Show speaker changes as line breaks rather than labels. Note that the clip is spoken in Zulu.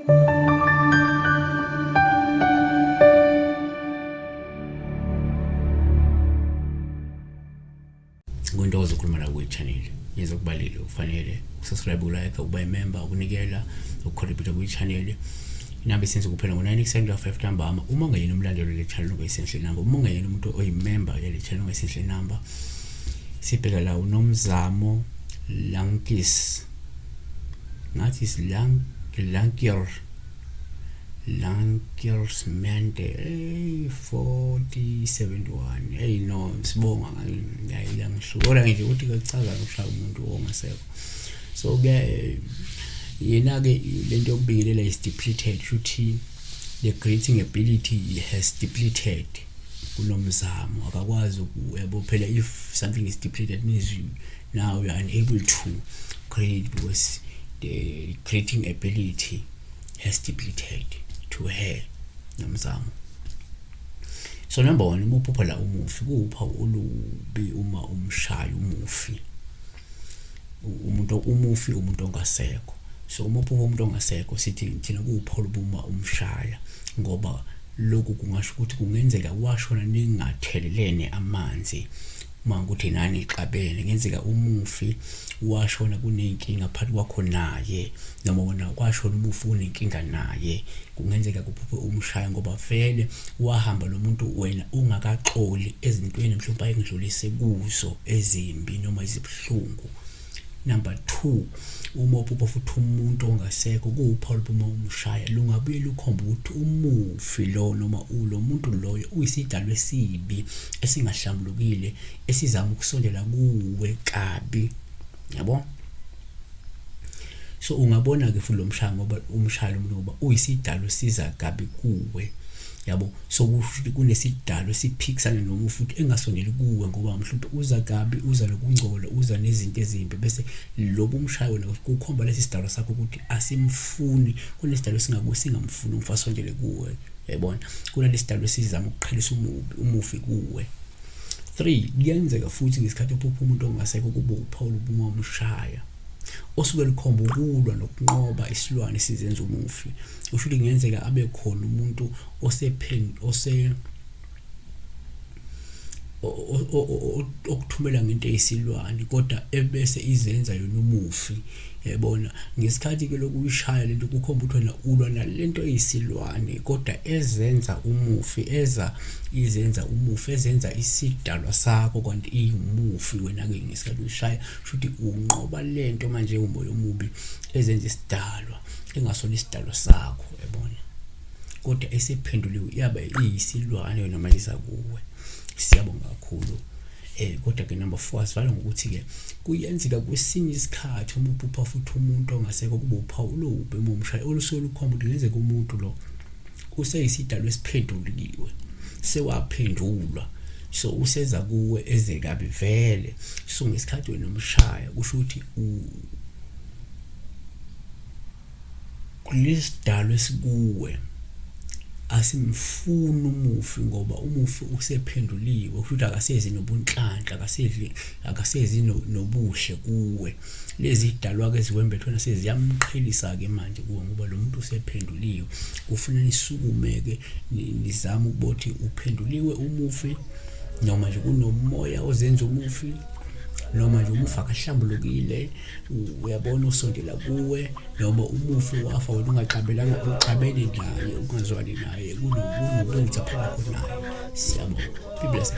Ngontoza ukukhuluma la kwi-channel. Yenza kubalile ufanele usubscribe, ulike, uba member, ukunikela, ukucontribute kwi-channel. Inamba esenza kuphela ngo-987 ntambama. Uma ungayena umlandeli le channel ungayisendle number. Uma ungayena umuntu oyimember yale channel ungayisendle number. Sibheka la uNomzamo Lankis. Ngathi Lankers Mente 4071. No, sibonga ngiyangihlola nje ukuthi kuchaza ukushaya umuntu ongasekho. So ke yena ke lento yokubikela is depleted, futhi the creating ability has depleted kuNomzamo. Akakwazi yabo phela, if something is depleted means now you are unable to create because the creating ability has depleted to her Nomzamo. So number 1, umupho la umufi kuwuphawu olubi uma umshaya umufi. Umuntu ongasekho. So umupho womuntu ongasekho sithi thina kuwuphawu uma umshaya, ngoba lokhu kungasho ukuthi kungenzeka washona ningathelelene amanzi. Uma ukuthi nani ixabene, ngenzeka umufi washona kunenkinga phakathi kwakho naye, noma wona kwashona umufi kunenkinga naye, kungenzeka kuphuphe umshaya ngoba vele wahamba lo muntu wena ungakaxoli ezintweni mhlawumbe ayengidlulise kuzo ezimbi noma izibhlungu. Number 2, uma uphupha futhi umuntu ongasekho kuwuphawu uma umshaya, lungabuye lukhomba ukuthi umufi lo noma lo muntu loyo uyisidalwa esibi esingahlambulukile esizama ukusondela kuwe kabi, yabo. So ungabona ke futhi lo mshaya ngoba umshaya lo ngoba uyisidalwa siza kabi kuwe, yabo. So kusho kunesidalwa siphikisana noma futhi engasondeli kuwe ngoba mhlawumbe uza kabi, uza lokungcola, uza nezinto ezimbi, bese lobu umshayo wena kukhomba lesi sidalwa sakho ukuthi asimfuni, kunesidalwa singamfuni umfasondele kuwe, yabona. Kunale sidalwa sizama ukuqhelisa umufi kuwe. 3, kuyenzeka futhi ngesikhathi uphupha umuntu ongasekho kube uphawu uma umshaya osuke likhomba ukulwa nokunqoba isilwane sizenza umufi. Usho ukuthi kungenzeka abe khona umuntu okuthumela ngento eyisilwane kodwa ebese izenza yona umufi, yabona. Ngesikhathi ke lokuyishaya lento kukhomba ukuthi wena ulwa nalento eyisilwane kodwa ezenza umufi, izenza umufi, ezenza isidalwa sakho kanti iyumufi wena ke ngesikhathi uyishaya. Futhi unqoba lento manje umoya omubi ezenza isidalwa engasona isidalwa sakho, yabona, kodwa esephenduliwe yabe iyisilwane noma iza kuwe. Siyabonga kakhulu. Kodwa ke number 4 asivala ngokuthi ke kuyenzeka kwesinye isikhathi uma uphupha futhi umuntu ongasekho kube uphawu lobe uma umshaya olusuke lukhomba ukuthi kungenzeka umuntu lo useyisidalwa esiphenduliwe, sewaphendulwa, so useza kuwe eze kabi vele. So ngesikhathi wena umshaya kusho ukuthi kulisidalwa esikuwe asimfuni umufi ngoba umufi usephenduliwe, futhi akasezi nobunhlanhla, akasezi nobuhle kuwe. Lezi idalwa ke ziwembethwe naseziyamqhelisa ke manje kuwe ngoba lo muntu usephenduliwe. Kufuna nisukumeke nizama ukuthi uphenduliwe umufi, noma nje kunomoya ozenza umufi, noma nje umufi akahlambulukile, uyabona usondela kuwe, noma umufi wafa wena ungaqabelanga, uqabele naye, ungazwani naye, kunobuthi phakathi naye. Siyabonga. Be blessed.